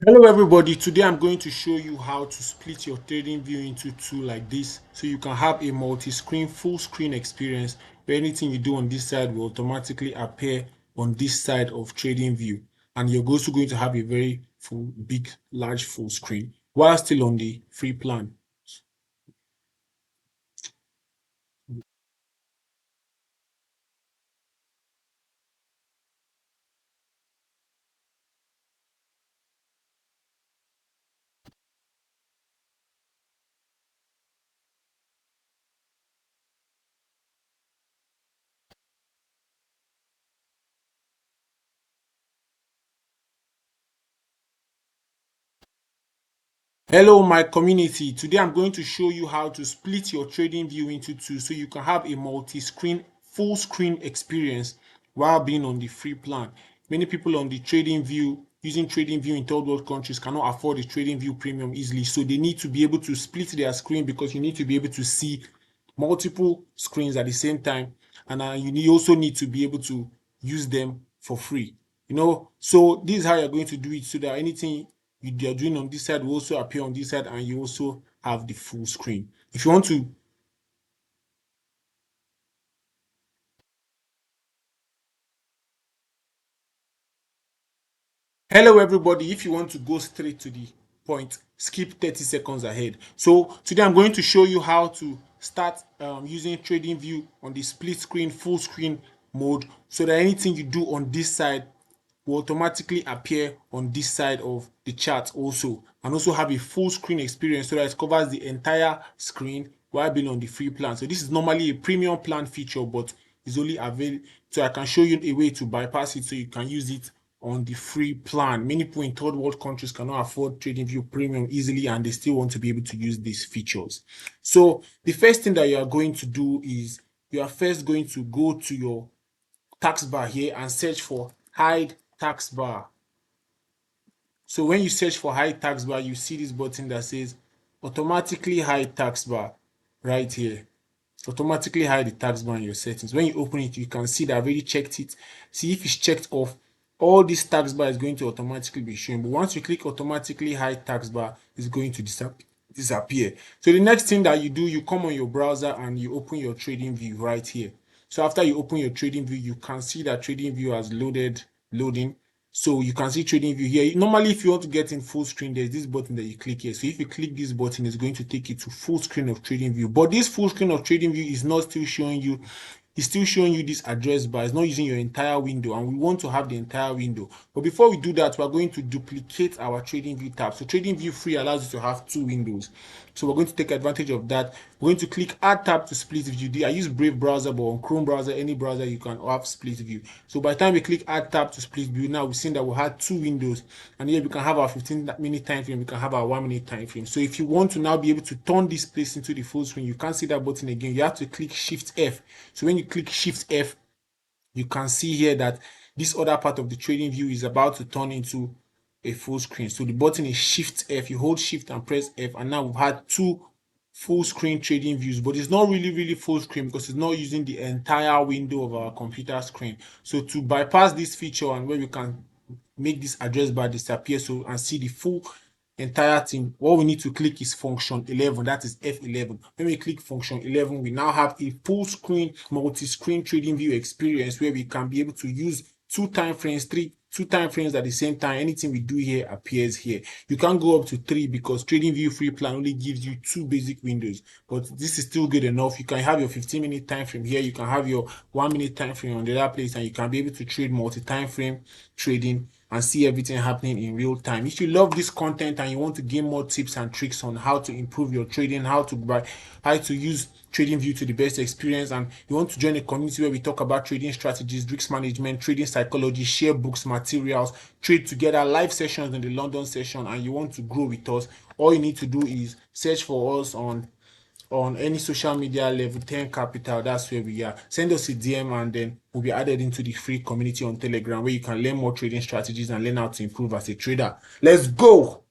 Hello everybody, today I'm going to show you how to split your trading view into two like this so you can have a multi-screen full screen experience where anything you do on this side will automatically appear on this side of trading view, and you're also going to have a very full big large full screen while still on the free plan. Hello my community, today I'm going to show you how to split your trading view into two so you can have a multi-screen full screen experience while being on the free plan. Many people on the trading view using trading view in third world countries cannot afford the trading view premium easily, so they need to be able to split their screen because you need to be able to see multiple screens at the same time, and also need to be able to use them for free. So this is how you're going to do it so that anything you're doing on this side will also appear on this side and you also have the full screen. If you want to Hello everybody, if you want to go straight to the point, skip 30 seconds ahead. So today I'm going to show you how to start using trading view on the split screen full screen mode so that anything you do on this side will automatically appear on this side of the chart also, and also have a full screen experience so that it covers the entire screen while being on the free plan. So this is normally a premium plan feature, but it's only available, so I can show you a way to bypass it so you can use it on the free plan. Many people in third world countries cannot afford TradingView Premium easily and they still want to be able to use these features. So the first thing that you are going to do is you are first going to go to your tax bar here and search for hide tax bar. So when you search for hide tax bar, you see this button that says automatically hide tax bar right here. Automatically hide the tax bar in your settings. When you open it, you can see that I've already checked it. See, if it's checked off, all this tax bar is going to automatically be shown. But once you click automatically hide tax bar, it's going to disappear. So the next thing that you do, you come on your browser and you open your trading view right here. So after you open your trading view, you can see that trading view has loading. So you can see trading view here. Normally, if you want to get in full screen, there's this button that you click here. So if you click this button, it's going to take you to full screen of trading view. But this full screen of trading view is not still showing you, it's still showing you this address bar. It's not using your entire window, and we want to have the entire window. But before we do that, we're going to duplicate our trading view tab. So trading view free allows you to have two windows. So we're going to take advantage of that. We're going to click add tab to split view. I use Brave browser, but on Chrome browser, any browser, you can have split view. So by the time we click add tab to split view, now we've seen that we had two windows, and here we can have our 15-minute time frame, we can have our 1 minute time frame. So if you want to now be able to turn this place into the full screen, you can't see that button again. You have to click Shift F. So when you click Shift F, you can see here that this other part of the trading view is about to turn into a full screen. So the button is Shift F. You hold Shift and press F, and now we've had two full screen trading views, but it's not really full screen because it's not using the entire window of our computer screen. So to bypass this feature and where we can make this address bar disappear so and see the full entire thing, what we need to click is function 11, that is F11. When we click function 11, we now have a full screen multi-screen trading view experience where we can be able to use two time frames at the same time. Anything we do here appears here. You can't go up to three because trading view free plan only gives you two basic windows, but this is still good enough. You can have your 15-minute time frame here, you can have your 1 minute time frame on the other place, and you can be able to trade multi-time frame trading and see everything happening in real time. If you love this content and you want to gain more tips and tricks on how to improve your trading, how to use TradingView to the best experience, and you want to join a community where we talk about trading strategies, risk management, trading psychology, share books, materials, trade together, live sessions in the London session, and you want to grow with us, all you need to do is search for us on any social media level 10 capital. That's where we are. Send us a DM and then we'll be added into the free community on Telegram where you can learn more trading strategies and learn how to improve as a trader. Let's go.